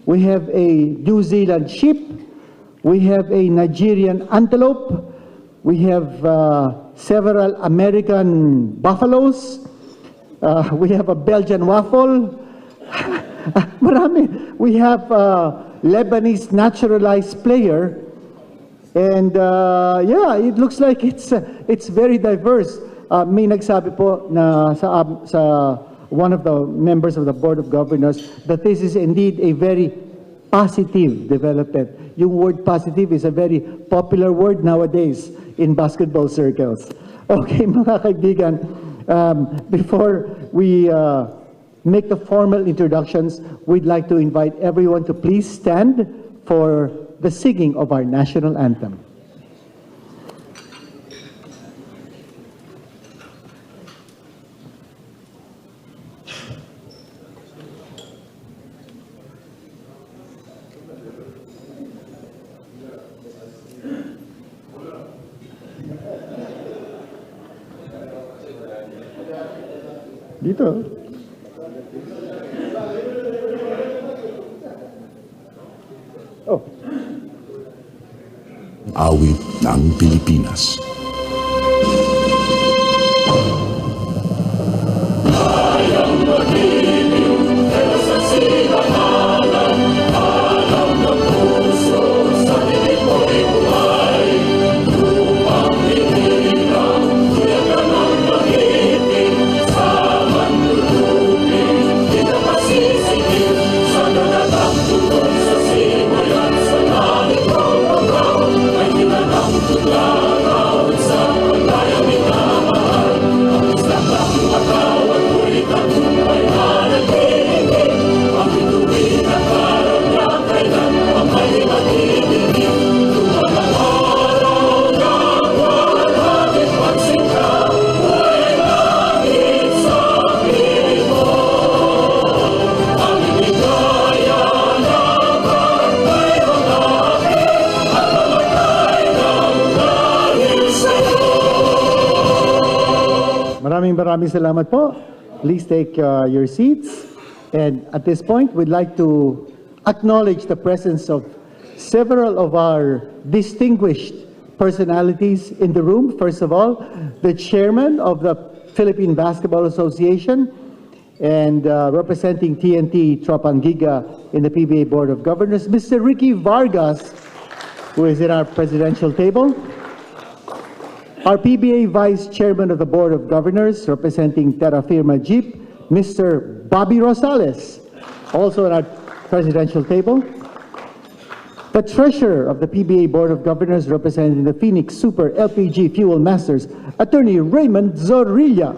we have a New Zealand sheep, we have a Nigerian antelope, we have several American buffaloes, we have a Belgian waffle, marami. We have a Lebanese naturalized player, and yeah, it looks like it's very diverse. May nagsabi po na sa one of the members of the Board of Governors that this is indeed a very positive development. Yung word positive is a very popular word nowadays in basketball circles. Okay, mga kaibigan, before we make the formal introductions, we'd like to invite everyone to please stand for the singing of our national anthem. Dito. Oh. Awit ng Pilipinas. Maraming salamat po. Please take your seats. And at this point, we'd like to acknowledge the presence of several of our distinguished personalities in the room. First of all, the chairman of the Philippine Basketball Association and representing TNT Tropangiga in the PBA Board of Governors, Mr. Ricky Vargas, who is in our presidential table. Our PBA Vice Chairman of the Board of Governors, representing Terra Firma Jeep, Mr. Bobby Rosales, also at our presidential table. The Treasurer of the PBA Board of Governors, representing the Phoenix Super LPG Fuel Masters, Attorney Raymond Zorrilla.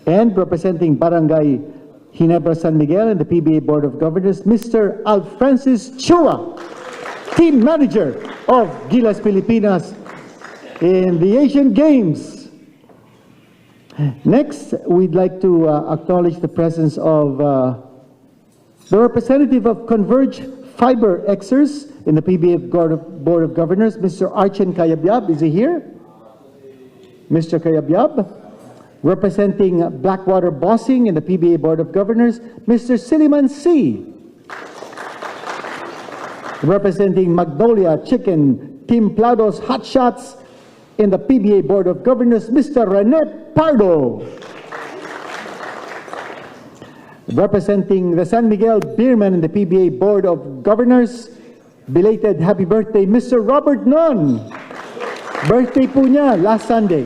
And representing Barangay Ginebra San Miguel and the PBA Board of Governors, Mr. Alfrancis Chua, Team Manager of Gilas Pilipinas in the Asian Games. Next, we'd like to acknowledge the presence of the representative of Converge Fiber Xers in the PBA Board of Governors, Mr. Archen Cayabyab. Is he here? Mr. Cayabyab. Representing Blackwater Bossing in the PBA Board of Governors, Mr. Siliman C. Representing Magnolia Chicken Timplados Hot Shots in the PBA Board of Governors, Mr. Rene Pardo. Representing the San Miguel Beerman in the PBA Board of Governors, belated happy birthday, Mr. Robert Nun. Birthday po niya last Sunday.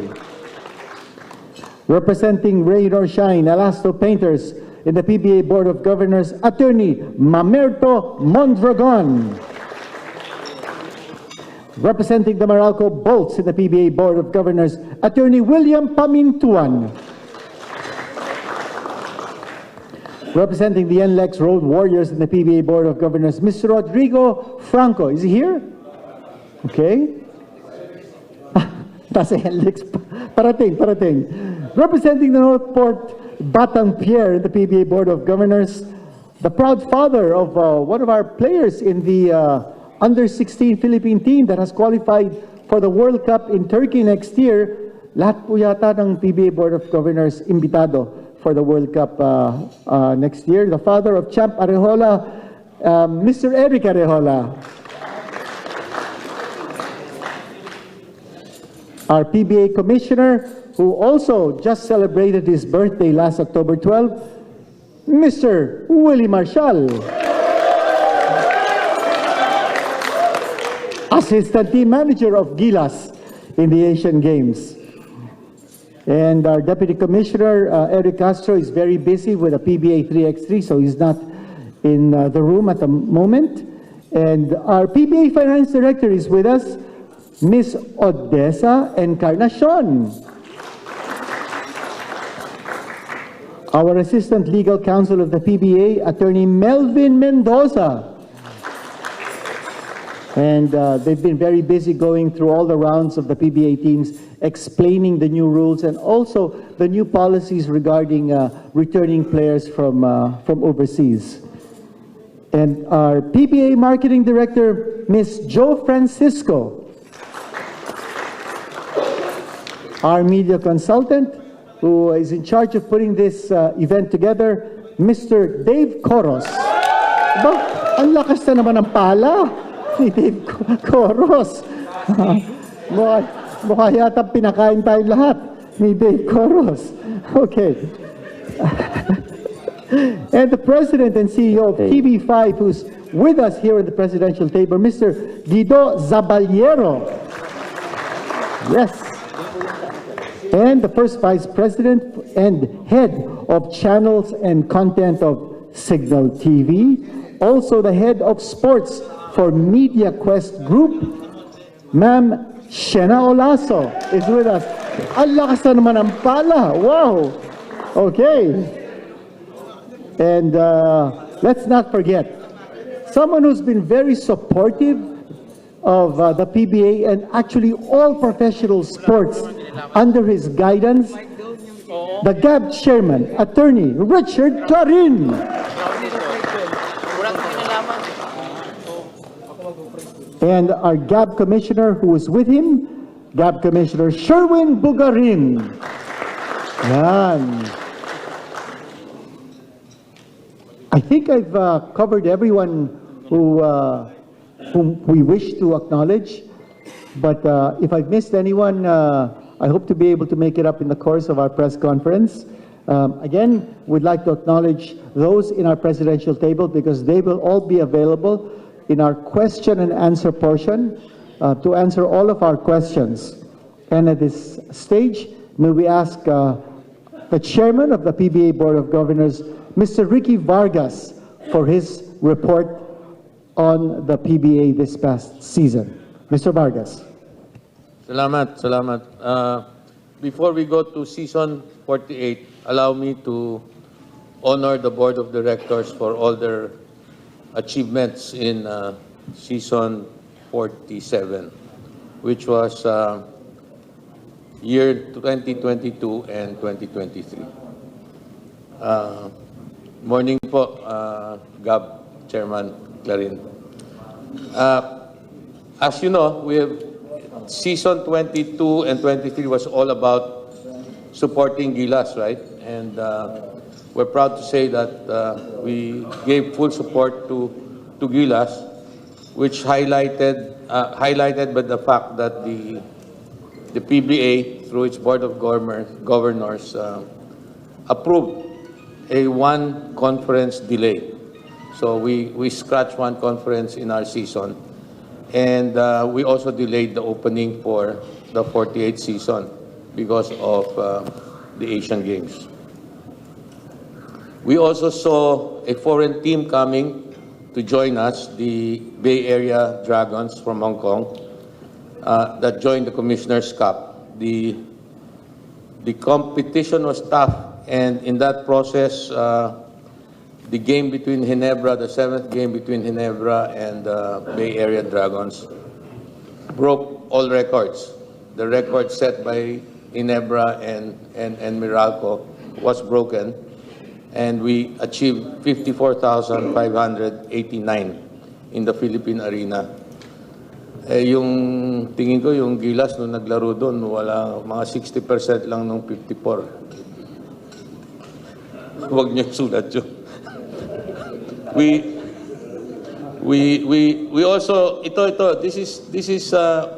Representing Rain or Shine Elasto Painters in the PBA Board of Governors, Attorney Mamerto Mondragon. Representing the Meralco Bolts in the PBA Board of Governors, Attorney William Pamintuan. Representing the NLEX Road Warriors in the PBA Board of Governors, Mr. Rodrigo Franco. Is he here? Okay. Nasa NLEX. Parating. Representing the Northport Batang Pierre in the PBA Board of Governors, the proud father of one of our players in the under-16 Philippine team that has qualified for the World Cup in Turkey next year. Lahat po yata ng PBA Board of Governors imbitado. for the World Cup next year. The father of Champ Arejola, Mr. Eric Arejola. Our PBA commissioner, who also just celebrated his birthday last October 12, Mr. Willie Marshall. Assistant team manager of Gilas in the Asian Games. And our deputy commissioner, Eric Castro, is very busy with a PBA 3x3, so he's not in the room at the moment. And our PBA finance director is with us, Miss Odessa Encarnacion. Our assistant legal counsel of the PBA, attorney Melvin Mendoza. And they've been very busy going through all the rounds of the PBA teams, explaining the new rules and also the new policies regarding returning players from overseas. And our PBA marketing director, Miss Jo Francisco. Our media consultant, who is in charge of putting this event together, Mr. Dave Coros. Ba, ang lakas na naman ng pala ni Dave Coros. Mukha yata pinakain tayo lahat ni Dave Coros. Okay. And the president and CEO of TV5, who's with us here at the presidential table, Mr. Guido Zaballero. Yes. And the first vice president and head of channels and content of Signal TV. Also the head of sports for Media Quest Group, Ma'am Shena Olaso is with us. Ang lakas na naman ang pala. Wow. Okay. And let's not forget, someone who's been very supportive of the PBA and actually all professional sports under his guidance, the GAB chairman, attorney Richard Clarin. And our GAB commissioner who is with him, GAB Commissioner Sherwin Bugarin. Yan. I think I've covered everyone whom we wish to acknowledge, but if I've missed anyone, I hope to be able to make it up in the course of our press conference. Again, we'd like to acknowledge those in our presidential table because they will all be available in our question and answer portion to answer all of our questions. And at this stage, may we ask the chairman of the PBA Board of Governors, Mr. Ricky Vargas, for his report on the PBA this past season. Mr. Vargas. Salamat. Before we go to season 48, allow me to honor the board of directors for all their achievements in season 47, which was year 2022 and 2023. Morning po, GAB Chairman Clarin. As you know, we have season 22 and 23 was all about supporting Gilas, right? And we're proud to say that we gave full support to Gilas, which highlighted by the fact that the PBA, through its Board of Governors, approved a one conference delay. So we scratched one conference in our season. And we also delayed the opening for the 48th season because of the Asian Games. We also saw a foreign team coming to join us, the Bay Area Dragons from Hong Kong, that joined the Commissioner's Cup. The competition was tough, and in that process, the game between Ginebra, the seventh game between Ginebra and Bay Area Dragons, broke all records. The record set by Ginebra and Meralco was broken, and we achieved 54,589 in the Philippine Arena. Yung tingin ko, yung Gilas nung naglaro doon, wala, mga 60% lang nung 54. Huwag niyo sulat yun. We also, this is,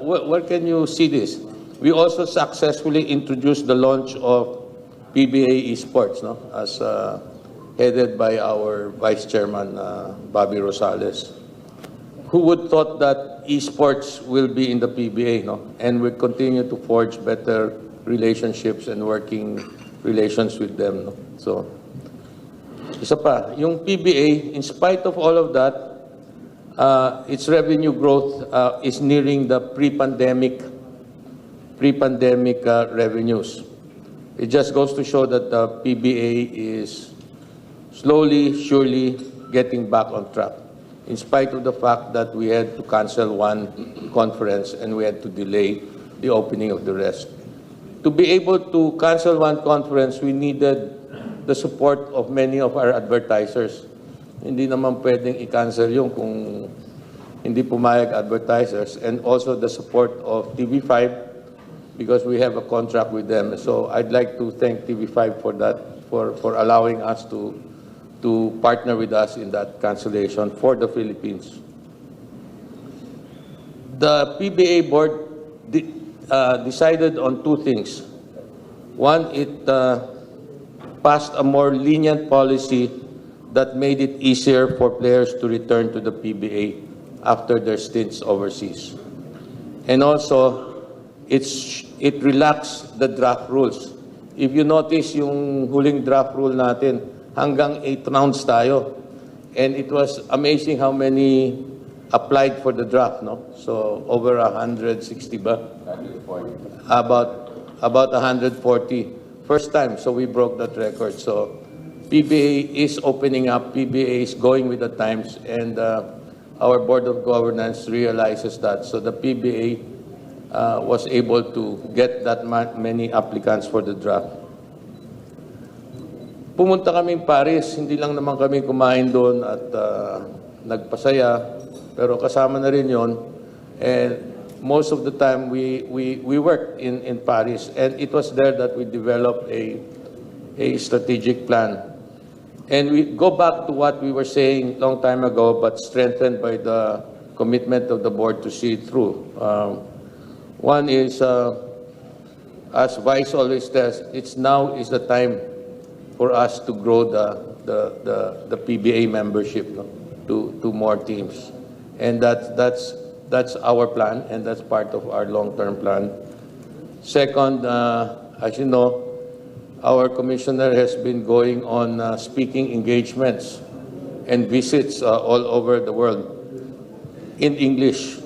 where can you see this? We also successfully introduced the launch of PBA Esports, no? As headed by our Vice Chairman, Bobby Rosales. Who would thought that esports will be in the PBA, no? And we continue to forge better relationships and working relations with them, no? So, isa pa, yung PBA, in spite of all of that, its revenue growth is nearing the pre-pandemic revenues. It just goes to show that the PBA is slowly, surely getting back on track, in spite of the fact that we had to cancel one conference and we had to delay the opening of the rest. To be able to cancel one conference, we needed the support of many of our advertisers. Hindi naman pwedeng i-cancel yung kung hindi pumayag advertisers, and also the support of TV5 because we have a contract with them. So I'd like to thank TV5 for that, for allowing us to partner with us in that cancellation for the Philippines. The PBA board decided on two things. One, it passed a more lenient policy that made it easier for players to return to the PBA after their stints overseas. And also, it relaxed the draft rules. If you notice yung huling draft rule natin, hanggang 8 rounds tayo. And it was amazing how many applied for the draft, no? So, over 160 ba? 140. About 140. First time, so we broke that record. So, PBA is opening up, PBA is going with the times, and our Board of Governance realizes that. So, the PBA was able to get that many applicants for the draft. Pumunta kaming Paris, hindi lang naman kami kumain doon at nagpasaya, pero kasama na rin yon. And most of the time we worked in Paris, and it was there that we developed a strategic plan. And we go back to what we were saying long time ago, but strengthened by the commitment of the board to see it through. One is, as Vice always says, now is the time for us to grow the PBA membership, no, to more teams, and that's our plan, and that's part of our long-term plan. Second, as you know, our commissioner has been going on speaking engagements and visits all over the world in English.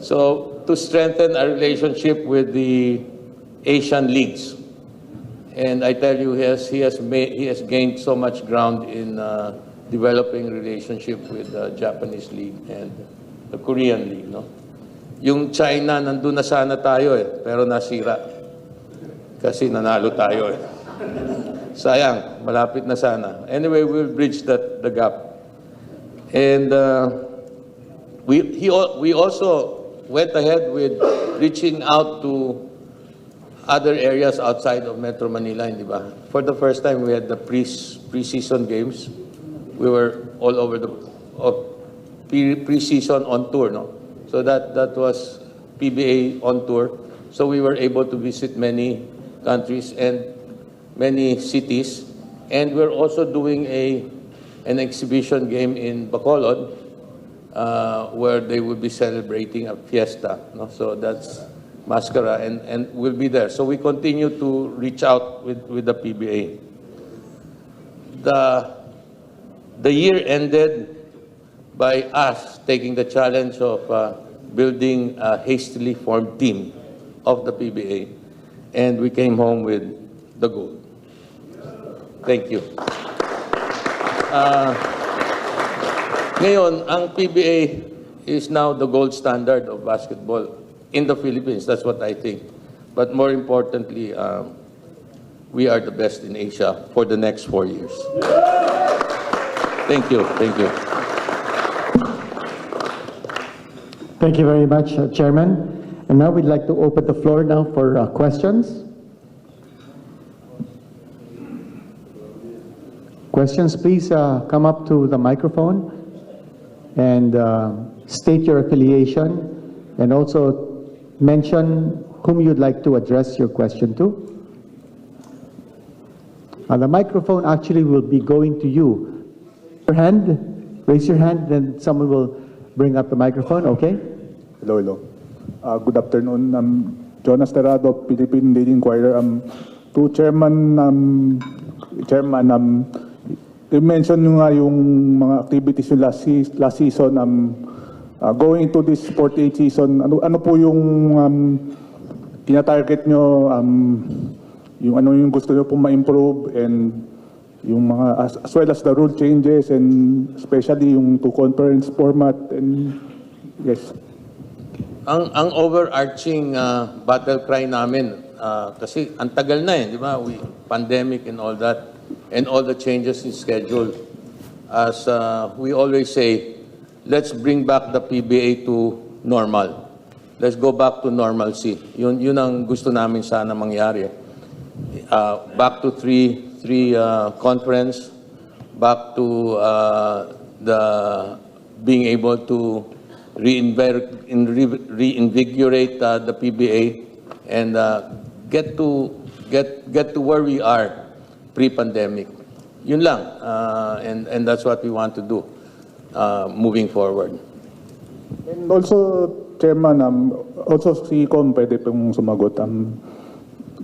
So to strengthen our relationship with the Asian leagues. And I tell you, he has gained so much ground in developing relationship with the Japanese league and the Korean league, no? Yung China, nandun na sana tayo pero nasira. Kasi nanalo tayo Sayang, malapit na sana. Anyway, we'll bridge the gap. And we also went ahead with reaching out to other areas outside of Metro Manila, di ba? For the first time, we had the pre-season games. We were all over the pre-season on tour, no? So that was PBA on tour. So we were able to visit many countries and many cities. And we're also doing an exhibition game in Bacolod, where they will be celebrating a fiesta, no? So that's Mascara, and we'll be there. So we continue to reach out with the PBA. The year ended by us taking the challenge of building a hastily formed team of the PBA, and we came home with the gold. Thank you. Ngayon, ang PBA is now the gold standard of basketball in the Philippines. That's what I think. But more importantly, we are the best in Asia for the next 4 years. Thank you. Thank you. Thank you very much, Chairman. And now we'd like to open the floor now for questions. questions, please come up to the microphone and state your affiliation and also mention whom you'd like to address your question to. The microphone actually will be going to you. Raise your hand, then someone will bring up the microphone, okay? Hello. Good afternoon. Jonas Terrado, Philippine Daily Inquirer. To Chairman, you mentioned nyo nga yung mga activities yung last season. Going into this 48 season, ano po yung tina-target nyo, yung ano yung gusto nyo pong ma-improve, and yung mga as well as the rule changes, and especially yung two conference format, and yes. Ang overarching battle cry namin, kasi ang tagal na di ba? Pandemic and all that, and all the changes in schedule. As we always say, let's bring back the PBA to normal. Let's go back to normalcy. Yun ang gusto namin sana mangyari. Back to three conference, back to the being able to reinvigorate the PBA and get to where we are pre-pandemic. Yun lang, and that's what we want to do moving forward. And also, Chairman, also si Com pwede pong sumagot.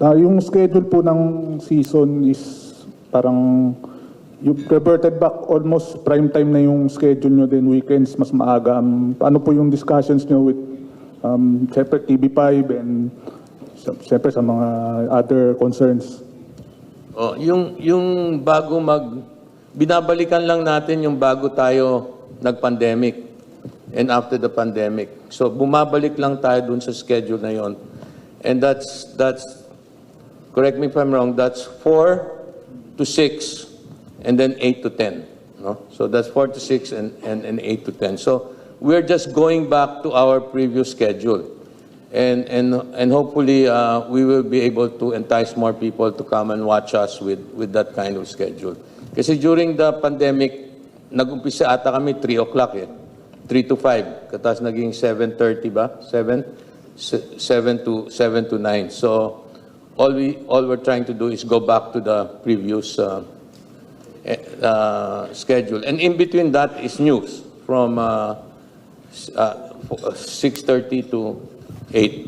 Yung schedule po ng season is parang you reverted back almost prime time na yung schedule nyo, then weekends mas maaga. Paano po yung discussions nyo with siyempre TV5 and siyempre sa mga other concerns? Yung bago binabalikan lang natin yung bago tayo nag-pandemic and after the pandemic. So bumabalik lang tayo dun sa schedule na yon. And that's correct me if I'm wrong, that's 4 to 6 and then 8 to 10. No? So that's 4 to 6 and 8 to 10. So we're just going back to our previous schedule. And hopefully we will be able to entice more people to come and watch us with that kind of schedule. Kasi during the pandemic, nag-umpisa ata kami 3 o'clock 3 to 5. Katas naging 7:30 ba? 7 to 9. So all we're trying to do is go back to the previous schedule. And in between that is news from 6:30 to 8.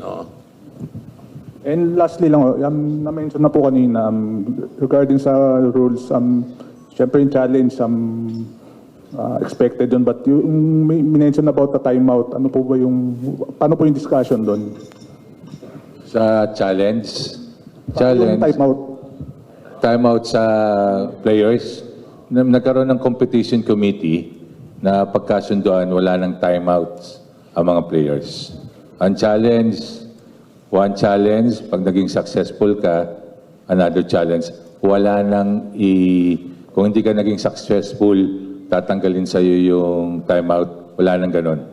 And lastly lang, na-mention na po kanina regarding sa rules, syempre yung challenge, expected yun, but yung mention about the timeout, paano po yung discussion doon? Sa challenge, Yung timeout sa players, nagkaroon ng competition committee na pagkasunduan, wala ng timeouts ang mga players. Ang challenge, one challenge, pag naging successful ka, another challenge. Wala nang kung hindi ka naging successful, tatanggalin sa iyo yung timeout. Wala nang ganun.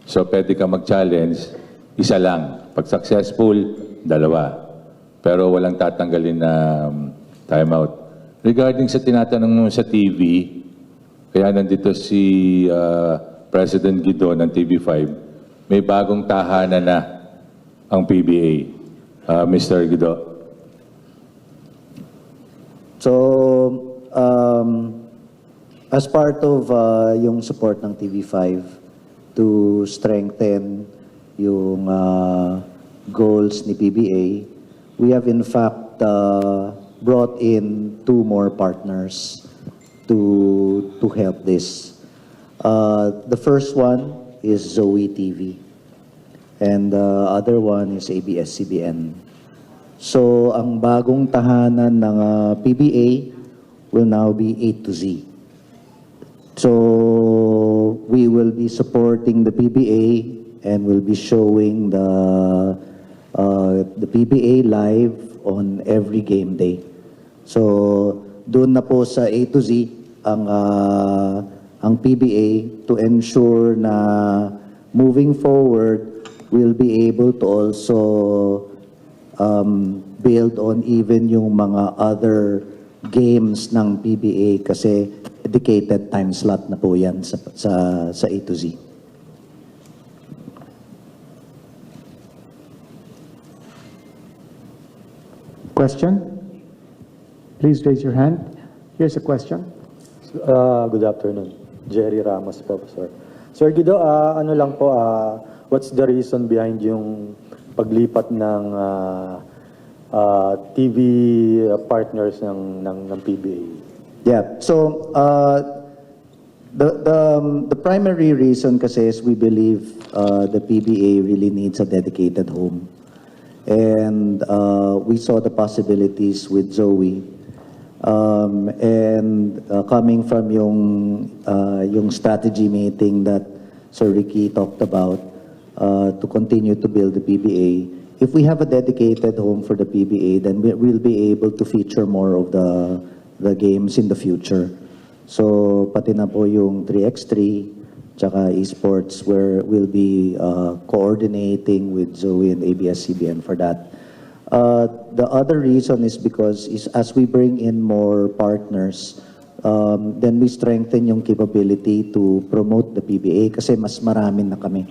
So, pwede ka mag-challenge, isa lang. Pag successful, 2. Pero walang tatanggalin na timeout. Regarding sa tinatanong mo sa TV, kaya nandito si President Guido ng TV5, may bagong tahanan na ang PBA. Mr. Guido. So, as part of yung support ng TV5 to strengthen yung goals ni PBA, we have in fact brought in 2 more partners to help this. The first one is Zoe TV, and the other one is ABS-CBN. So, ang bagong tahanan ng PBA will now be A to Z. So, we will be supporting the PBA and will be showing the PBA live on every game day. So, doon na po sa A to Z ang PBA to ensure na moving forward, we'll be able to also build on even yung mga other games ng PBA kasi dedicated time slot na po yan sa A to Z. Question? Please raise your hand. Here's a question. Good afternoon. Jerry Ramos po, sir. Sir Guido, ano lang po, what's the reason behind yung paglipat ng TV partners ng PBA? Yeah. So the primary reason kasi is we believe the PBA really needs a dedicated home. And we saw the possibilities with Zoe. Coming from yung strategy meeting that Sir Ricky talked about to continue to build the PBA, if we have a dedicated home for the PBA, then we'll be able to feature more of the games in the future. So pati na po yung 3x3 tsaka esports where we'll be coordinating with Zoe and ABS-CBN for that. The other reason is because as we bring in more partners, then we strengthen yung capability to promote the PBA kasi mas marami na kami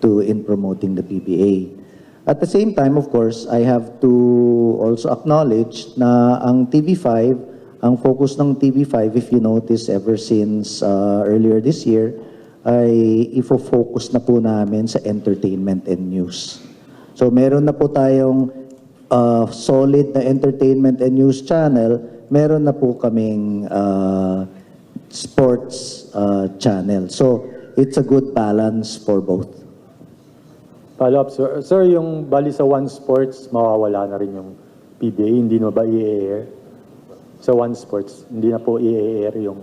in promoting the PBA. At the same time, of course, I have to also acknowledge na ang TV5, ang focus ng TV5, if you notice ever since earlier this year, ay ifo-focus na po namin sa entertainment and news. So meron na po tayong solid na entertainment and news channel, meron na po kaming sports channel. So it's a good balance for both. Follow up, sir. Sir, yung bali sa One Sports, mawawala na rin yung PBA, hindi na ba i-air? Sa One Sports, hindi na po i-air yung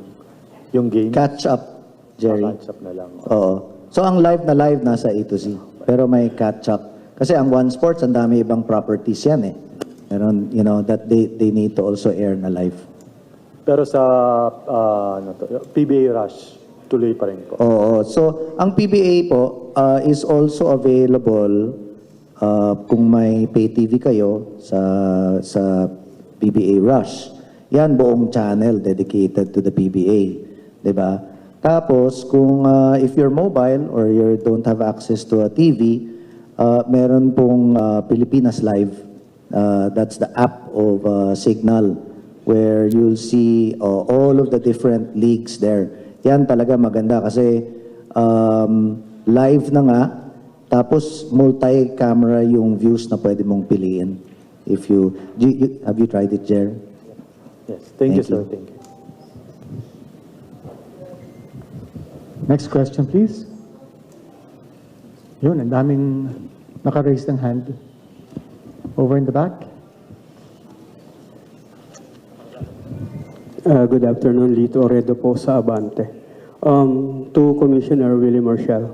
game? Catch up, Jerry. Catch up na lang. Oo. So ang live na live nasa A to Z. Pero may catch up. Kasi ang One Sports, ang dami ibang properties yan eh. Meron, that they need to also air na live. Pero sa PBA Rush, tuloy pa rin po. Oo. So ang PBA po is also available kung may pay TV kayo sa PBA Rush. Yan buong channel dedicated to the PBA. 'Di ba? Tapos kung if you're mobile or you don't have access to a TV, meron pong Pilipinas Live. That's the app of Signal where you'll see all of the different leagues there. Yan talaga maganda kasi live na nga, tapos multi-camera yung views na pwede mong piliin. Have you tried it, Jer? Yes. Thank you, sir. Thank you. Next question, please. Yun, ang daming naka-raise ng hand. Over in the back. Good afternoon, Lito Oredo po sa Abante. To Commissioner Willie Marshall.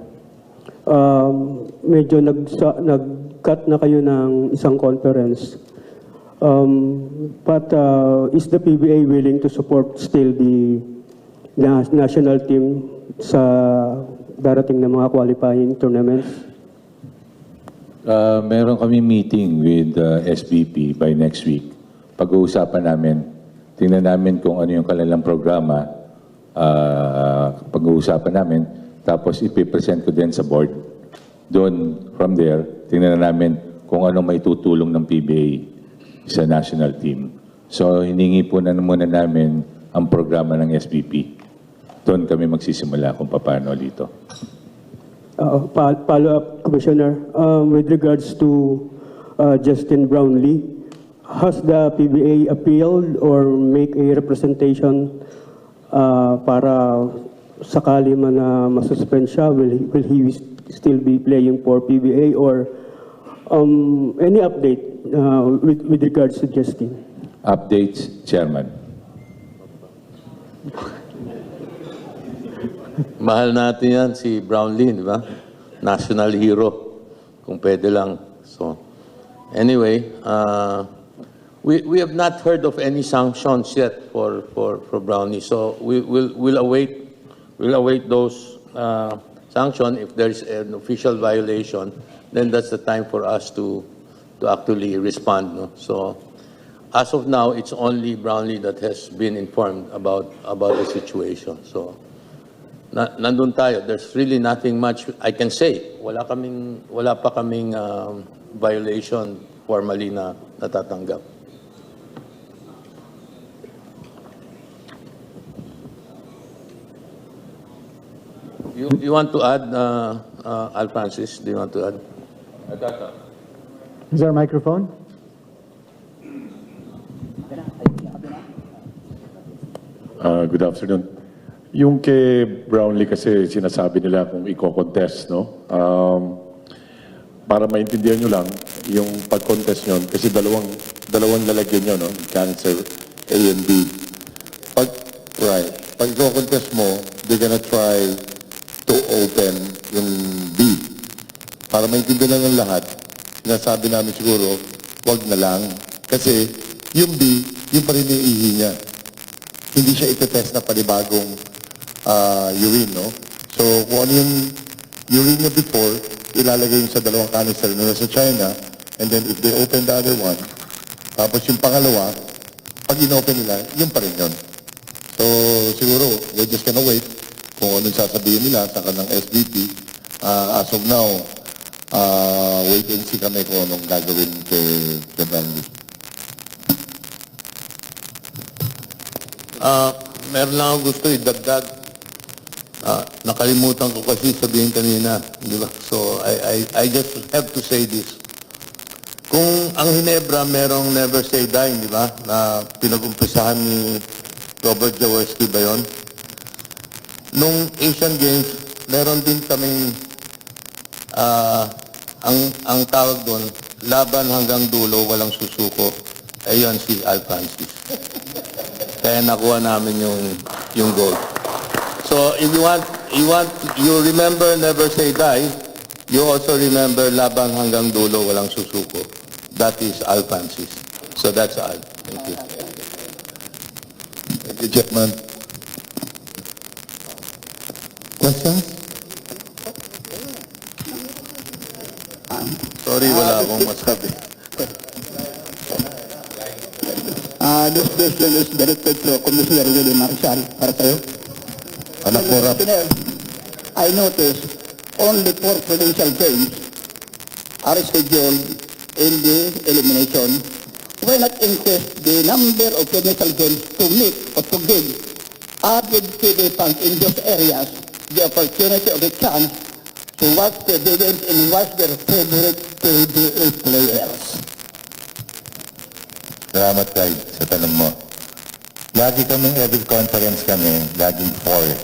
Medyo nag-cut na kayo ng isang conference. But is the PBA willing to support still the national team sa darating na mga qualifying tournaments? Meron kami meeting with SBP by next week. Pag-uusapan namin, tingnan namin kung ano yung kanilang programa, pag-uusapan namin, tapos ipipresent ko din sa board. Doon, from there, tingnan namin kung ano may tutulong ng PBA sa national team. So, hiningi po na muna namin ang programa ng SBP. Doon kami magsisimula kung paano dito. Follow-up, Commissioner. With regards to Justin Brownlee, has the PBA appealed or make a representation para sakali man na masuspend siya, will he still be playing for PBA or any update with regards to Justin? Updates, Chairman. Mahal natin yan si Brownlee, di ba? National hero, kung pwede lang. So, anyway, we have not heard of any sanctions yet for Brownlee. So we'll await those sanctions. If there's an official violation, then that's the time for us to actually respond. No? So as of now, it's only Brownlee that has been informed about the situation. So, nandun tayo. There's really nothing much I can say. Wala pa kaming violation formally na natatanggap. You want to add, Al Francis? Do you want to add? Is there a microphone? Good afternoon. Yung kay Brownlee kasi sinasabi nila kung i-contest, no? Para maintindihan nyo lang, yung pag-contest nyo, kasi dalawang lalagyan nyo, no? Cancer A and B. Pag i-contest mo, they're gonna try to open yung B. Para maintindihan lang ng lahat, sinasabi namin siguro, wag na lang. Kasi yung B, yung pa rin yung ihi niya. Hindi siya itetest na panibagong urine, no? So, kung ano yung urine niya before, ilalagay yung sa dalawang canister na sa China, and then if they open the other one, tapos yung pangalawa, pag in-open nila, yun pa rin yun. So, siguro, we're just gonna wait kung anong sasabihin nila sa kanang SBP. As of now, wait and see kami kung anong gagawin kay Brandy. Meron lang ako gusto idagdag. Nakalimutan ko kasi sabihin kanina, di ba? So, I just have to say this. Kung ang Hinebra merong never say die, di ba? Na pinag-umpisahan ni Robert Jaworski ba yun? Nung Asian Games, meron din kaming ang tawag doon, laban hanggang dulo, walang susuko. Ayun si Al Francis. Kaya nakuha namin yung gold. So if you remember never say die, you also remember laban hanggang dulo, walang susuko. That is Al Francis. So that's Al. Thank you. Thank you, Chairman. Questions? Sorry, wala akong masabi. This question is directed to Commissioner Willie Marshall. Para sa'yo. Anak mo, Rap. I noticed only 4 provincial games are scheduled in the elimination. Why not increase the number of provincial games to meet or to give avid PBA fans in those areas the opportunity or the chance to watch the event and watch their favorite PBA players? Salamat kay sa tanong mo. Lagi kaming every conference kami, laging 4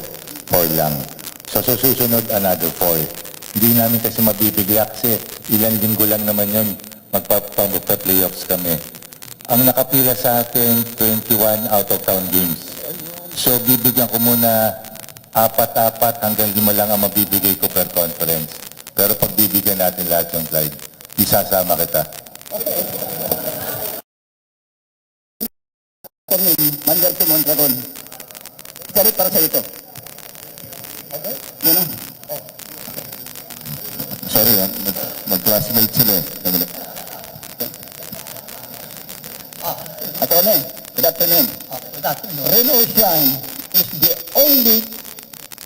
lang. So susunod another 4. Hindi namin kasi mabibigla kasi ilang linggo lang naman yun, magpa-playoffs kami. Ang nakapila sa atin, 21 out of town games. So bibigyan ko muna 4 hanggang 5 lang ang mabibigay ko per conference. Pero pag bibigyan natin lahat yung slide, isasama kita. Manager si Mondragon. Sorry para sa ito. Okay? Yun o. Sorry, mag-classmate sila eh. Attorney, good afternoon. Reno Shine is the only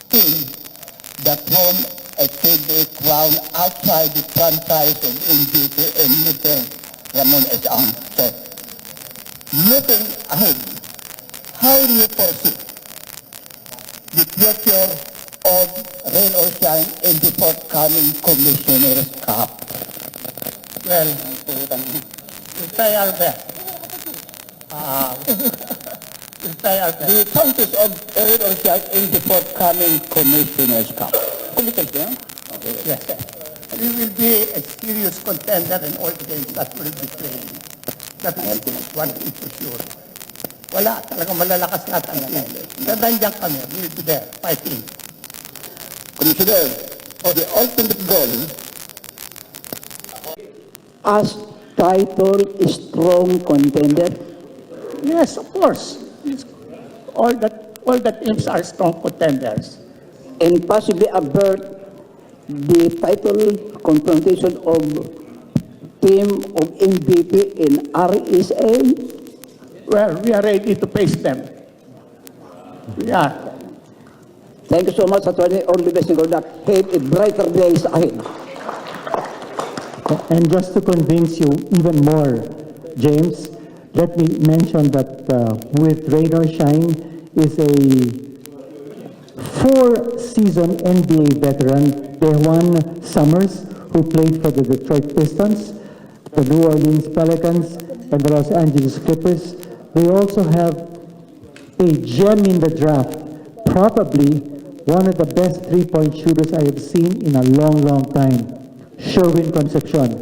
team that won a PBA crown outside the franchise of MVP and Mr. Ramon Echang. So, looking ahead, how do you foresee the future of Rain or Shine in the forthcoming Commissioner's Cup? Well, we try our best. The chances of Rain or Shine in the forthcoming Commissioner's Cup. Commissioner? Yes. We will be a serious contender in all the games that will be played. That is one thing for sure. Wala, talagang malalakas nga ang team. Pero nandiyan kami, we will be there, fighting. Commissioner, the ultimate goal as title strong contender? Yes, of course. All the teams are strong contenders. And possibly avert the title confrontation of team of MVP in RSA? we are ready to face them. Yeah. Thank you so much, Attorney. All the best in good luck. Have a brighter days ahead. And just to convince you even more, James, let me mention that with Rain or Shine is a 4-season NBA veteran. They won Summers, who played for the Detroit Pistons, the New Orleans Pelicans, and the Los Angeles Clippers. They also have a gem in the draft, probably one of the best three-point shooters I have seen in a long, long time. Sherwin Concepcion.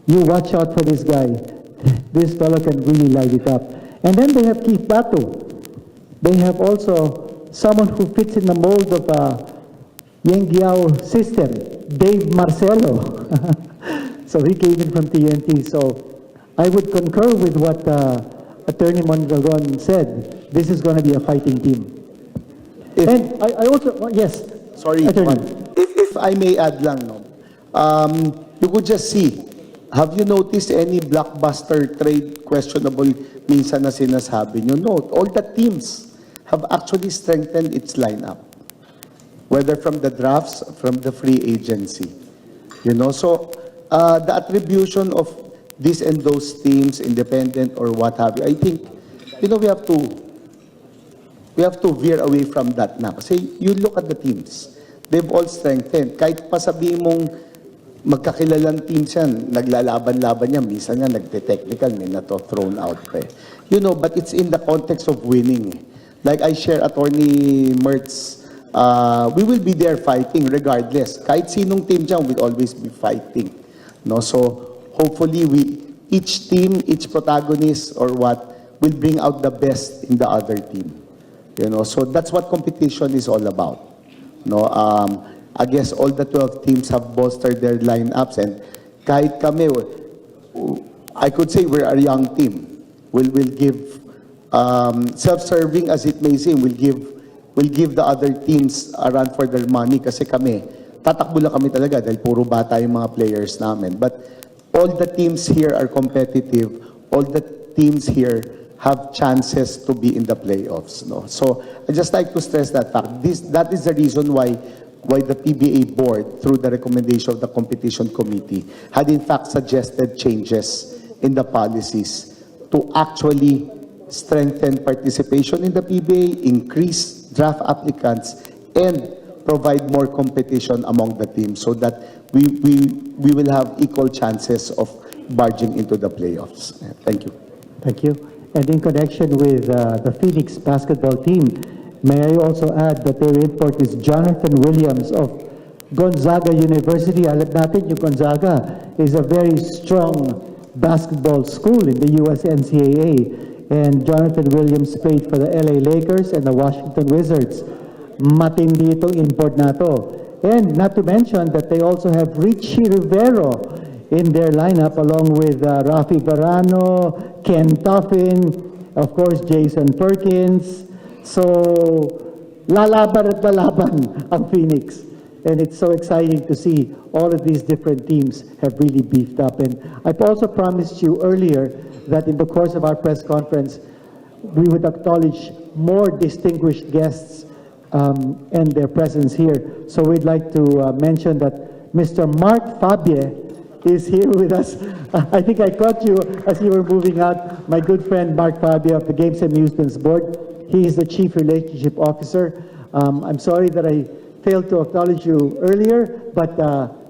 You watch out for this guy. This fellow can really light it up. And then they have Keith Batu. They have also someone who fits in the mold of Yang Giao system, Dave Marcelo. So he came in from TNT. So I would concur with what Attorney Mondragon said. This is going to be a fighting team. And I also, yes. Sorry, Attorney. if I may add lang, no? You could just see, have you noticed any blockbuster trade questionable minsan na sinasabi nyo? No, all the teams have actually strengthened its lineup. Whether from the drafts, from the free agency. You know, so the attribution of this and those teams, independent or what have you, I think, you know, we have to veer away from that na. Kasi you look at the teams, they've all strengthened. Kahit pa sabihin mong magkakilalang teams yan, naglalaban-laban yan, minsan nga nagte-technical, may thrown out pa eh. You know, but it's in the context of winning. Like I share Attorney Mertz, we will be there fighting regardless. Kahit sinong team dyan will always be fighting. No? So hopefully each team, each protagonist or what, will bring out the best in the other team. You know, so that's what competition is all about. No, I guess all the 12 teams have bolstered their lineups, and kahit kami, I could say we're a young team. We'll give self-serving as it may seem. We'll give the other teams a run for their money kasi kami tatakbo lang kami talaga dahil puro bata yung mga players namin. But all the teams here are competitive. All the teams here have chances to be in the playoffs. No? So I just like to stress that fact. That is the reason why the PBA board, through the recommendation of the competition committee, had in fact suggested changes in the policies to actually strengthen participation in the PBA, increase draft applicants, and provide more competition among the teams so that we will have equal chances of barging into the playoffs. Thank you. Thank you. And in connection with the Phoenix basketball team, may I also add that their import is Jonathan Williams of Gonzaga University. Alam natin yung Gonzaga is a very strong basketball school in the US NCAA. And Jonathan Williams played for the LA Lakers and the Washington Wizards. Matindi itong import na to. And not to mention that they also have Richie Rivero in their lineup along with Rafi Barano, Ken Tuffin, of course Jason Perkins. So, lalaban at lalaban ang Phoenix. And it's so exciting to see all of these different teams have really beefed up. And I've also promised you earlier that in the course of our press conference, we would acknowledge more distinguished guests and their presence here. So we'd like to mention that Mr. Mark Fabie is here with us. I think I caught you as you were moving out. My good friend Mark Fabie of the Games and Amusements Board. He is the Chief Relationship Officer. I'm sorry that I failed to acknowledge you earlier, but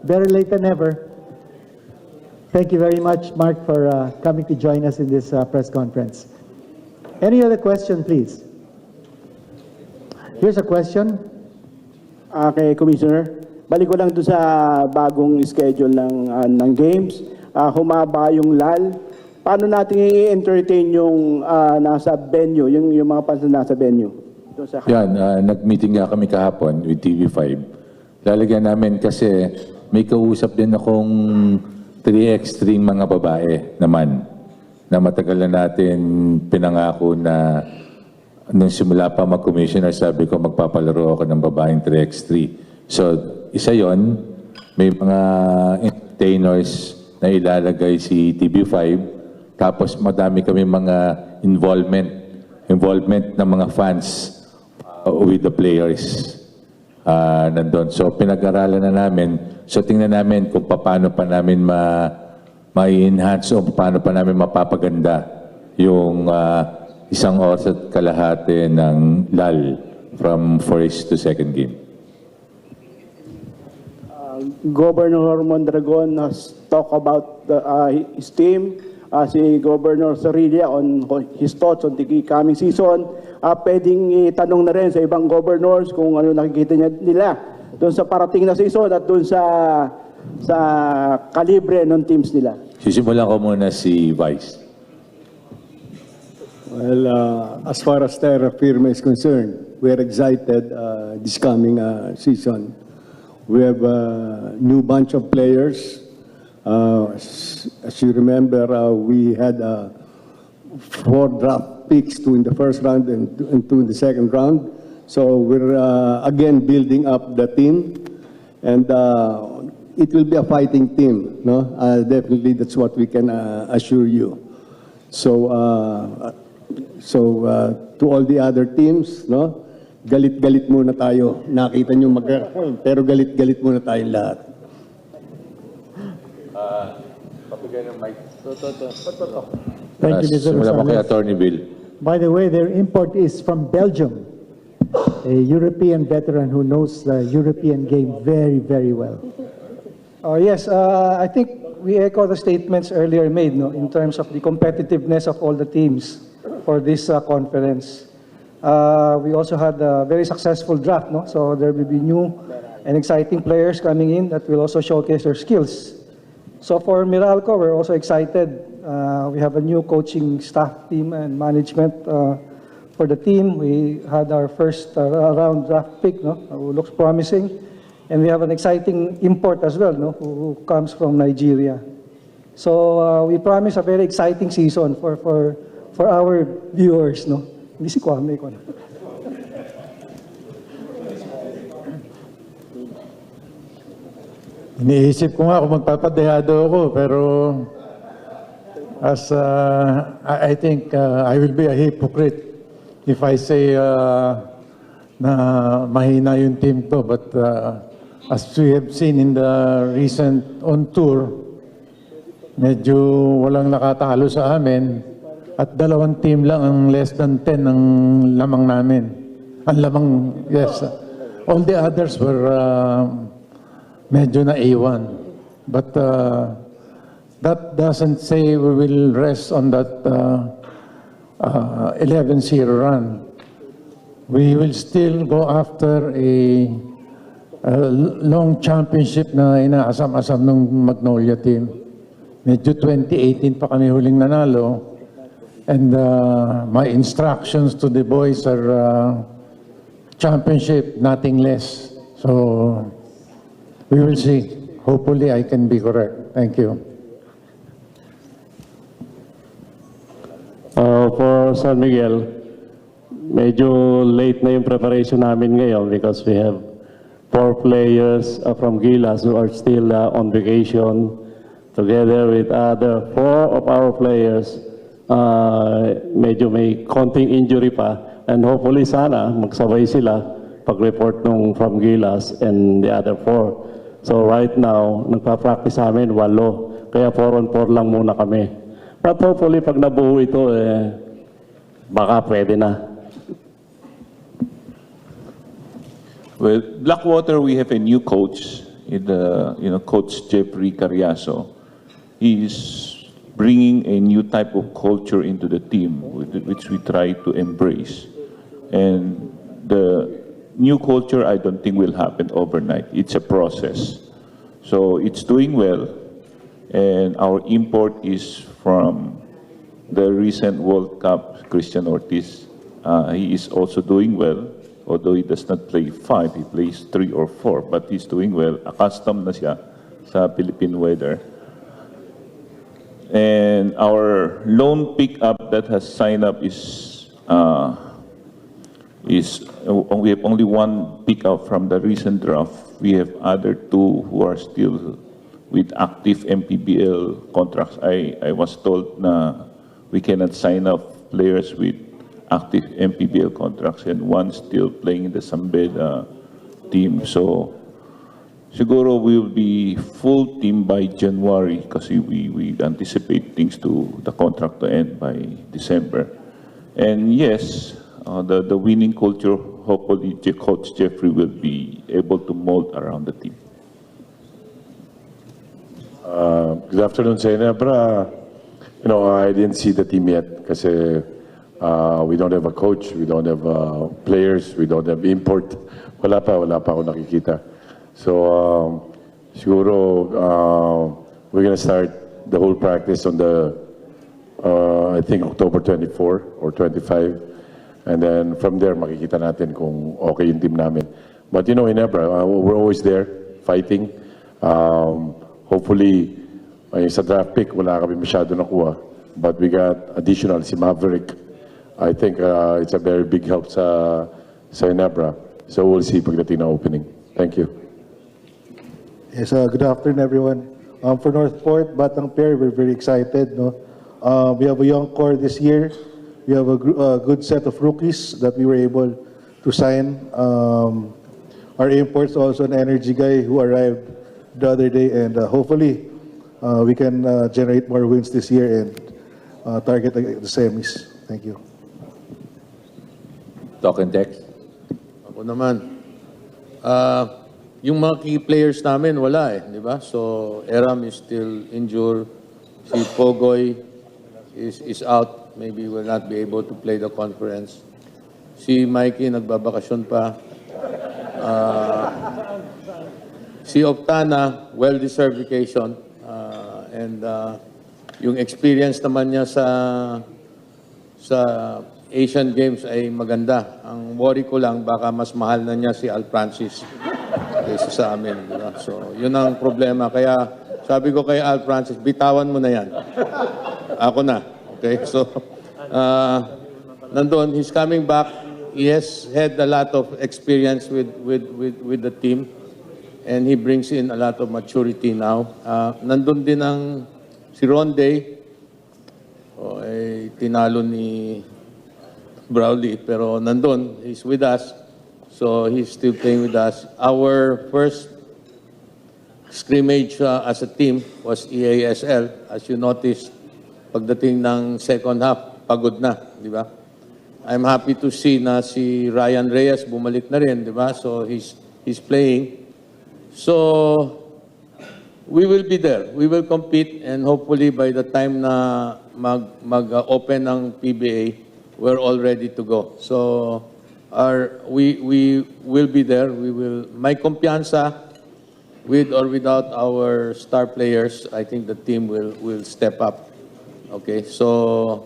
better late than never. Thank you very much, Mark, for coming to join us in this press conference. Any other question, please? Here's a question. Kay Commissioner, balik ko lang doon sa bagong schedule ng games. Humaba yung LAL. Paano natin i-entertain yung nasa venue, yung mga fans na nasa venue? Yan, nag-meeting nga kami kahapon with TV5. Lalagyan namin kasi may kausap din akong 3x3 mga babae naman na matagal na natin pinangako na nung simula pa mag-commissioner, sabi ko magpapalaro ako ng babaeng 3x3. So, isa yon, may mga entertainers na ilalagay si TV5, tapos madami kami mga involvement ng mga fans with the players nandun. So pinag-aralan na namin. So tingnan namin kung paano pa namin ma-enhance o paano pa namin mapapaganda yung isang oras at kalahati ng LAL from first to second game. Governor Mondragon has talked about his team. Si Governor Sarilla on his thoughts on the coming season. Pwedeng itanong na rin sa ibang governors kung ano nakikita nila doon sa parating na season at doon sa kalibre ng teams nila. Sisimulan ko muna si Vice. Well, as far as Terra Firma is concerned, we are excited this coming season. We have a new bunch of players. As you remember, we had 4 draft picks, 2 in the first round and 2 in the second round. So we're again building up the team, and it will be a fighting team. No, definitely that's what we can assure you. So, to all the other teams, no, galit-galit muna tayo. Nakita nyo pero galit-galit muna tayong lahat. Thank you, Mr. Simula mo kay Rosales. Attorney Bill. By the way, their import is from Belgium, a European veteran who knows the European game very, very well. Yes, I think we echo the statements earlier made, no, in terms of the competitiveness of all the teams for this conference. We also had a very successful draft, no? So there will be new and exciting players coming in that will also showcase their skills. So for Meralco, we're also excited. We have a new coaching staff team and management for the team. We had our first round draft pick, no, who looks promising. And we have an exciting import as well, no, who comes from Nigeria. So we promise a very exciting season for our viewers, no. Hindi si Kwame ko na. Iniisip ko nga kung magpapadehado ako, pero I think I will be a hypocrite if I say na mahina yung team ko. But as we have seen in the recent on tour, medyo walang nakatalo sa amin at 2 team lang ang less than 10 ang lamang namin. Ang lamang, yes. All the others were medyo na A1. But that doesn't say we will rest on that 11-0 run. We will still go after a long championship na inaasam-asam ng Magnolia team. Medyo 2018 pa kami huling nanalo. And my instructions to the boys are championship, nothing less. So we will see. Hopefully I can be correct. Thank you. For San Miguel, medyo late na yung preparation namin ngayon because we have 4 players from Gilas who are still on vacation. Together with other 4 of our players, medyo may konting injury pa. And hopefully sana magsabay sila pag-report nung from Gilas and the other 4. So right now, nagpa-practice namin 8. Kaya 4-on-4 lang muna kami. But hopefully pag nabuo ito, baka pwede na. Well, Blackwater, we have a new coach, Coach Jeffrey Carriazo. He is bringing a new type of culture into the team, which we try to embrace. And the new culture, I don't think will happen overnight. It's a process. So it's doing well. And our import is from the recent World Cup, Christian Ortiz. He is also doing well, although he does not play 5, he plays 3 or 4, but he's doing well. Accustomed na siya sa Philippine weather. And our lone pickup that has signed up is we have only 1 pickup from the recent draft. We have other 2 who are still with active MPBL contracts. I was told na we cannot sign up players with active MPBL contracts and one still playing in the Sambeda team. So siguro we will be full team by January kasi we anticipate things the contract to end by December. And yes, the winning culture, hopefully Coach Jeffrey will be able to mold around the team. Good afternoon, Senebra. I didn't see the team yet kasi we don't have a coach, we don't have players, we don't have import. Wala pa ako nakikita. So, siguro, we're gonna start the whole practice on I think October 24 or 25. And then from there, makikita natin kung okay yung team namin. But in Ebra, we're always there, fighting. Hopefully, sa draft pick, wala kami masyado nakuha. But we got additional, si Maverick. I think it's a very big help sa Enebra. So we'll see pagdating na opening. Thank you. Yes, good afternoon, everyone. For Northport, Batang Pair, we're very excited. No? We have a young core this year. We have a good set of rookies that we were able to sign. Our imports also an energy guy who arrived the other day, and hopefully we can generate more wins this year and target the semis. Thank you. Talk and text. Ako naman. Yung mga key players namin, wala di ba? So, Eram is still injured. Si Pogoy is out. Maybe will not be able to play the conference. Si Mikey nagbabakasyon pa. Si Optana, well-deserved vacation. And yung experience naman niya sa Asian Games ay maganda. Ang worry ko lang, baka mas mahal na niya si Al Francis kaysa sa amin. Diba? So, yun ang problema. Kaya sabi ko kay Al Francis, bitawan mo na yan. Ako na. Okay? So, nandun, he's coming back. He has had a lot of experience with the team. And he brings in a lot of maturity now. Nandun din ang si Ronde. Tinalo ni Browley, pero nandun, he's with us. So he's still playing with us. Our first scrimmage as a team was EASL. As you noticed, pagdating ng second half, pagod na, di ba? I'm happy to see na si Ryan Reyes bumalik na rin, di ba? So he's playing. So we will be there. We will compete, and hopefully by the time na mag-open ng PBA, we're all ready to go. So we will be there. We will, may kumpiyansa with or without our star players. I think the team will step up. Okay, so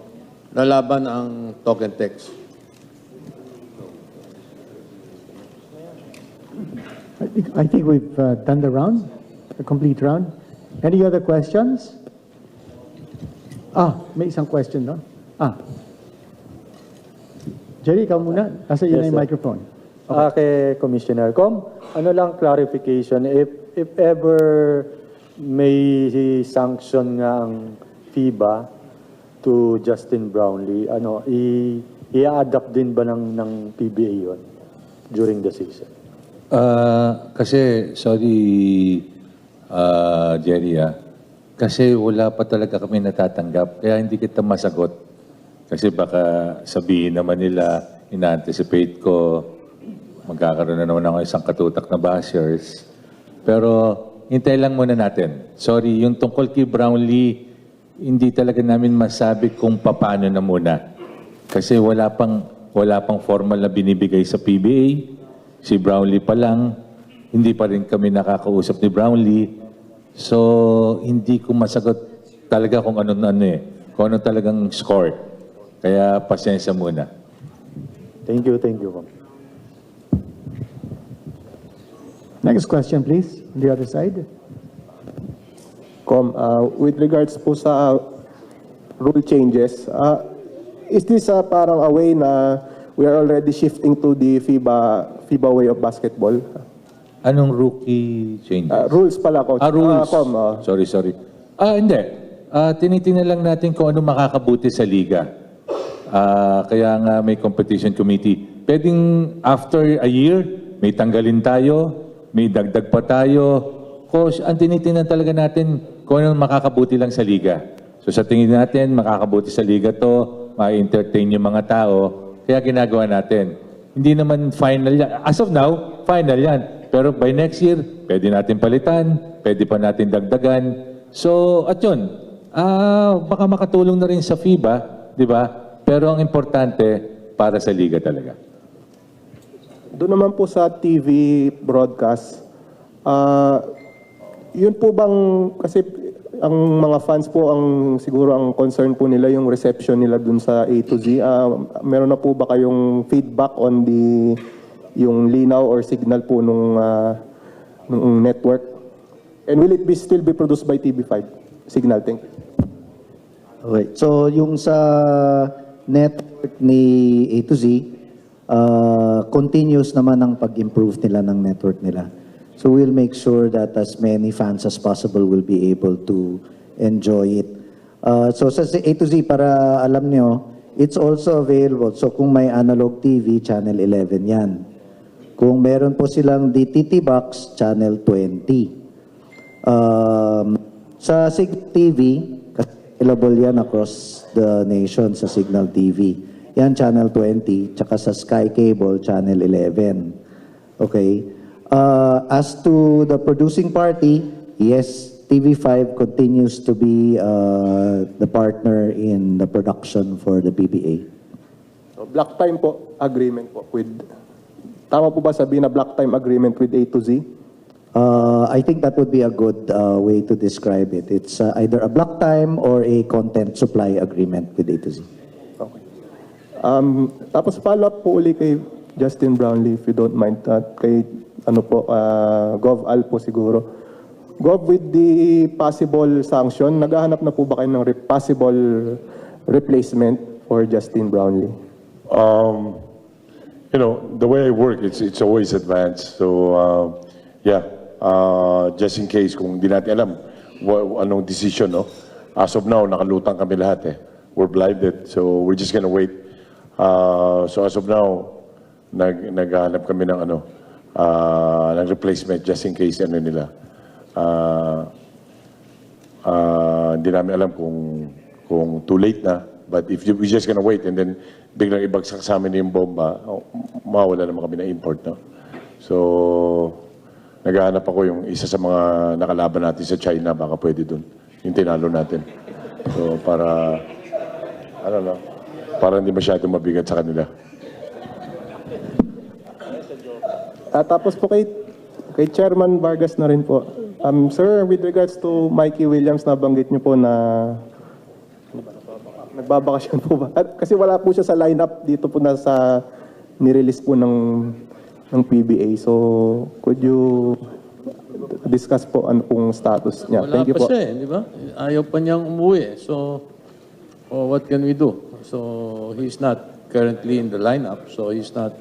nalaban ang talk and text. I think we've done the round, the complete round. Any other questions? May isang question, no? Jerry, ikaw muna. Nasa yun na yung microphone. Kay Commissioner ano lang clarification, if ever may sanction nga ang FIBA to Justin Brownlee, i-adapt din ba ng PBA yun during the season? Kasi, sorry, Jerry, kasi wala pa talaga kami natatanggap, kaya hindi kita masagot. Kasi baka sabihin naman nila, ina-anticipate ko, magkakaroon na naman ako isang katutak na bashers. Pero, hintay lang muna natin. Sorry, yung tungkol kay Brownlee, hindi talaga namin masabi kung paano na muna. Kasi wala pang formal na binibigay sa PBA. Si Brownlee pa lang, hindi pa rin kami nakakausap ni Brownlee. So, hindi ko masagot talaga kung ano talagang score. Kaya pasensya muna. Thank you. Next question, please. On the other side. With regards po sa rule changes, is this parang a way na we are already shifting to the FIBA way of basketball? Anong rookie changes? Rules pala, Coach. Rules. Sorry. Hindi. Tinitingnan lang natin kung ano makakabuti sa liga. Kaya nga may competition committee. Pwedeng after a year, may tanggalin tayo, may dagdag pa tayo. Coach, ang tinitingnan talaga natin kung anong makakabuti lang sa liga. So sa tingin natin, makakabuti sa liga to, ma-entertain yung mga tao, kaya ginagawa natin. Hindi naman final yan. As of now, final yan. Pero by next year, pwede natin palitan, pwede pa natin dagdagan. So, at yun, baka makatulong na rin sa FIBA, di ba? Pero ang importante, para sa liga talaga. Doon naman po sa TV broadcast, yun po bang, kasi ang mga fans po, siguro ang concern po nila yung reception nila dun sa A to Z. Meron na po ba kayong feedback on yung linaw or signal po nung network? And will it still be produced by TV5? Signal, thank you. Okay, so yung sa network ni A to Z, continuous naman ang pag-improve nila ng network nila. So we'll make sure that as many fans as possible will be able to enjoy it. So sa A to Z, para alam nyo, it's also available. So kung may analog TV, channel 11 yan. Kung meron po silang DTT box, channel 20. Sa Signal TV, available yan across the nation sa Signal TV. Yan, channel 20. Tsaka sa Sky Cable, channel 11. Okay. As to the producing party, yes, TV5 continues to be the partner in the production for the PBA. So, block time po, agreement po with, tama po ba sabihin na block time agreement with A to Z? I think that would be a good way to describe it. It's either a block time or a content supply agreement with A to Z. Okay. Tapos follow up po uli kay Justin Brownlee, if you don't mind, kay Gov Al po siguro. Gov, with the possible sanction, naghahanap na po ba kayo ng possible replacement for Justin Brownlee? The way I work, it's always advanced. So, just in case kung di natin alam anong decision, no? As of now, nakalutang kami lahat eh. We're blinded, so we're just gonna wait. So as of now, naghahanap kami ng ng replacement just in case nila. Hindi namin alam kung too late na, but if we're just gonna wait and then biglang ibagsak sa amin yung bomba, mawala naman kami na import, no? So naghahanap ako yung isa sa mga nakalaban natin sa China, baka pwede dun yung tinalo natin. So para hindi masyadong mabigat sa kanila. Tapos po kay Chairman Vargas na rin po. Sir, with regards to Mikey Williams, nabanggit niyo po na nagbabakasyon po ba? Kasi wala po siya sa lineup dito po na sa nirelease po ng PBA. So, could you discuss po ano pong status niya? Wala Thank you pa po. siya di ba? Ayaw pa niyang umuwi. So, what can we do? So, he's not currently in the lineup. So, he's not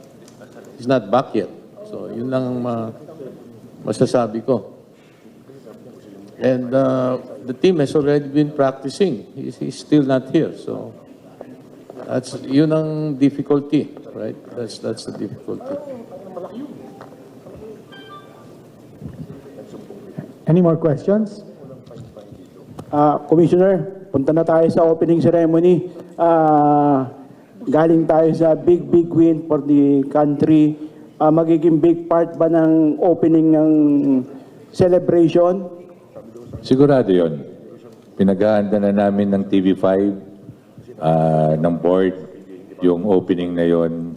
back yet. So, yun lang ang masasabi ko. And the team has already been practicing. He's still not here. So, yun ang difficulty, right? That's the difficulty. Any more questions? Commissioner, punta na tayo sa opening ceremony. Galing tayo sa big win for the country. Magiging big part ba ng opening ng celebration? Sigurado yun. Pinag-aanda na namin ng TV5, ng board, yung opening na yon.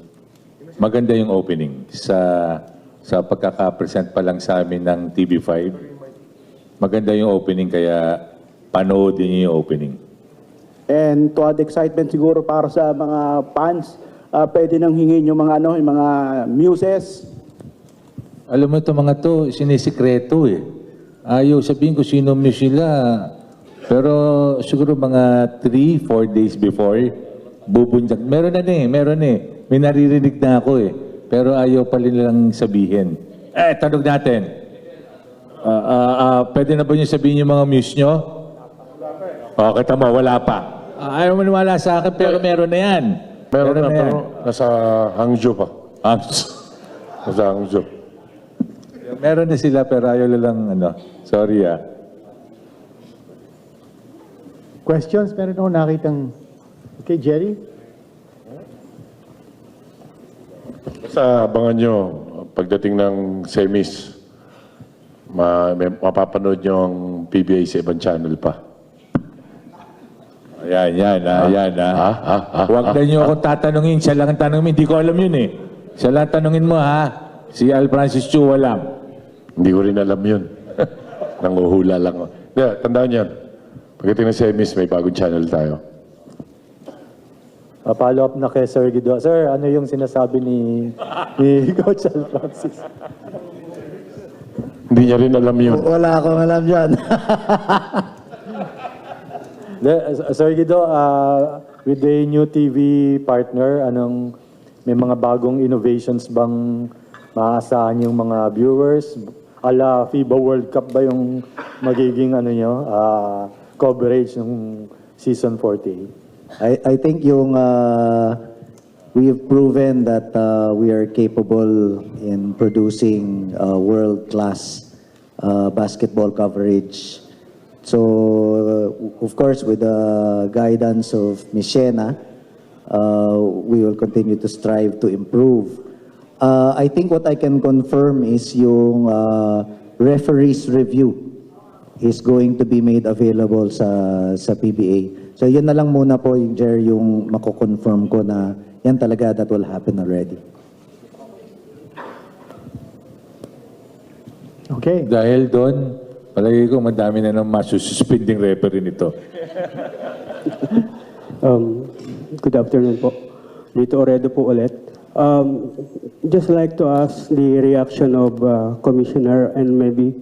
Maganda yung opening. Sa pagkaka-present pa lang sa amin ng TV5, maganda yung opening, kaya panoodin niyo yung opening. And to add excitement siguro para sa mga fans, pwede nang hingin yung mga yung mga muses. Alam mo ito mga to, sinisikreto eh. Ayaw sabihin ko sino muse sila. Pero siguro mga 3-4 days before, bubunyag. Meron eh. May naririnig na ako eh. Pero ayaw pa nilang sabihin. Tanong natin. Pwede na ba niyo sabihin yung mga muse nyo? Kita mo, wala pa. Ayaw mo maniwala sa akin, pero meron na yan. Meron na, yan. pero nasa Hangzhou pa. Nasa Hangzhou. Meron na sila, pero ayaw lang, sorry Questions? Meron ako nakitang... Okay, Jerry? Basta abangan nyo, pagdating ng semis, mapapanood nyo ang PBA sa ibang channel pa. Yan. Huwag na niyo akong tatanungin. Siya lang ang tanungin. Hindi ko alam yun eh. Siya lang tanungin mo ha. Si Al Francis Chu, alam. Hindi ko rin alam yun. Nanguhula lang ako. Tandaan yan. Pagdating ng semis, may bagong channel tayo. Follow up na kay Sir Guido. Sir, ano yung sinasabi ni Coach Al Francis? Hindi niya rin alam yun. Wala akong alam dyan. Sir Guido, with the new TV partner, may mga bagong innovations bang maaasahan yung mga viewers? Ala FIBA World Cup ba yung magiging coverage ng season 48? I think we have proven that we are capable in producing world-class basketball coverage. So, of course, with the guidance of Ms. Shena, we will continue to strive to improve. I think what I can confirm is yung referee's review is going to be made available sa PBA. So, yun na lang muna po yung mako-confirm ko na yan talaga, that will happen already. Okay. Dahil doon, palagi ko madami na ng masususpending referee nito. Good afternoon po. Dito Oredo po ulit. Just like to ask the reaction of Commissioner and maybe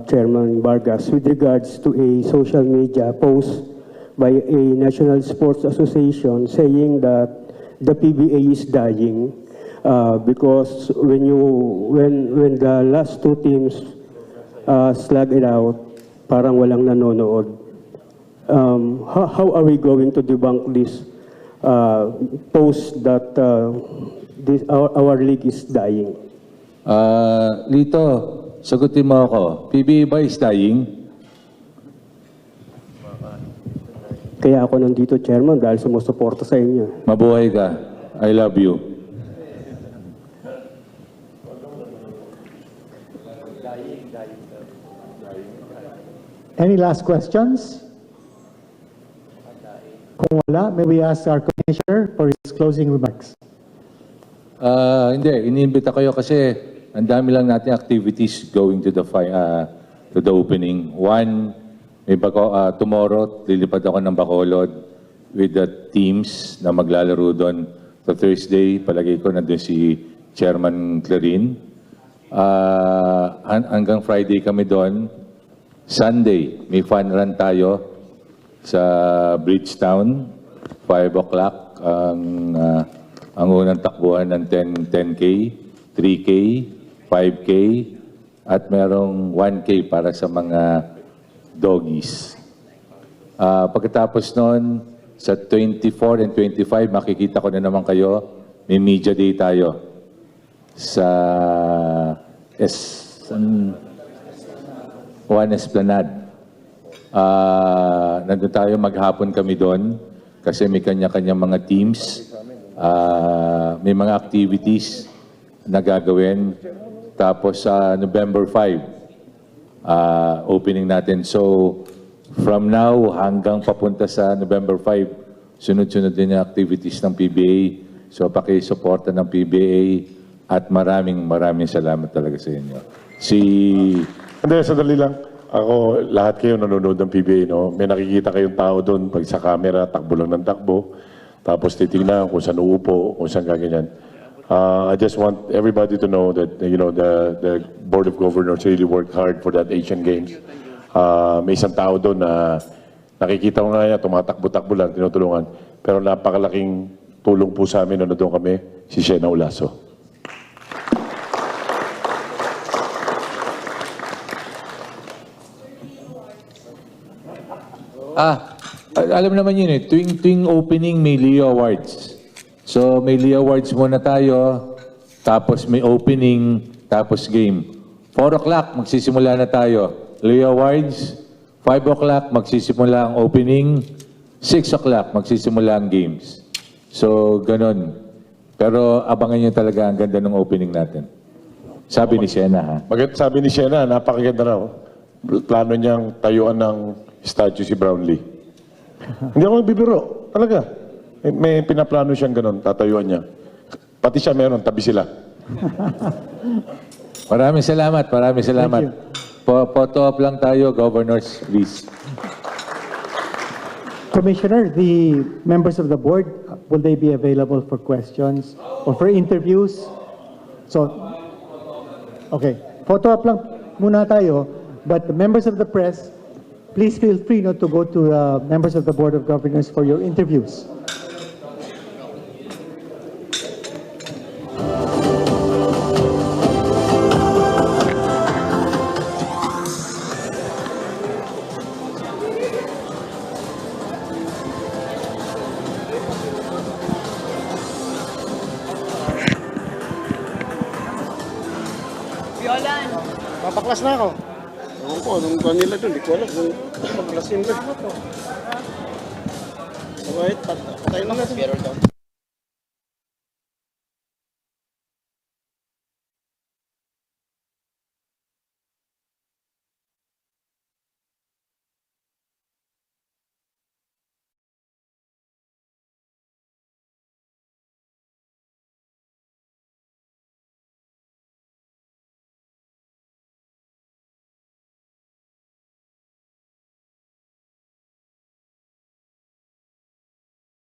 Chairman Vargas with regards to a social media post by a National Sports Association saying that the PBA is dying because when the last two teams slug it out, parang walang nanonood. How are we going to debunk this post that our league is dying? Lito, sagutin mo ako. PBA ba is dying? Kaya ako nandito, Chairman, dahil sumusuporta sa inyo. Mabuhay ka. I love you. Any last questions? Kung wala, may we ask our Commissioner for his closing remarks. Hindi, iniimbita kayo kasi ang dami lang natin activities going to the opening. One, tomorrow, lilipad ako ng Bacolod with the teams na maglalaro doon. Sa Thursday, palagay ko nandun si Chairman Clarin. Hanggang Friday kami doon. Sunday, may fun run tayo sa Bridgetown. 5 o'clock ang unang takbuhan ng 10K, 3K, 5K, at merong 1K para sa mga doggies. Pagkatapos nun, sa 24 and 25, makikita ko na naman kayo, may media day tayo sa One Esplanade. Nandun tayo, maghapon kami doon kasi may kanya-kanya mga teams. May mga activities na gagawin. Tapos sa November 5, opening natin. So, from now hanggang papunta sa November 5, sunod-sunod din yung activities ng PBA. So, pakisuporta ng PBA at maraming salamat talaga sa inyo. Hindi, sandali lang. Ako, lahat kayo nanonood ng PBA, no? May nakikita kayong tao doon, pag sa camera, takbo lang ng takbo. Tapos titignan kung saan uupo, kung saan gaganyan. I just want everybody to know that the Board of Governors really worked hard for that Asian Games. May isang tao doon na nakikita ko nga yan, tumatakbo-takbo lang, tinutulungan. Pero napakalaking tulong po sa amin na doon kami, si Shena Ulaso. Alam naman yun eh, tuwing opening may Leo Awards. So may Leo Awards muna tayo, tapos may opening, tapos game. 4 o'clock, magsisimula na tayo. Leo Awards, 5 o'clock, magsisimula ang opening, 6 o'clock, magsisimula ang games. So, ganun. Pero abangan nyo talaga ang ganda ng opening natin. Sabi ni Shena, ha? Sabi ni Shena, napakaganda raw. Plano niyang tayuan ng statue si Brownlee. Hindi ako nagbibiro. Talaga. May pinaplano siyang ganun, tatayuan niya. Pati siya meron, tabi sila. Maraming salamat, maraming salamat. Photo up lang tayo, governors, please. Commissioner, the members of the board, will they be available for questions or for interviews? So, okay, photo up lang muna tayo, but the members of the press, please feel free not to go to members of the Board of Governors for your interviews. Papaklas na ako. Ewan ko, anong kanila doon? Di ko alam kung paklasin ba. Wait, patay na natin.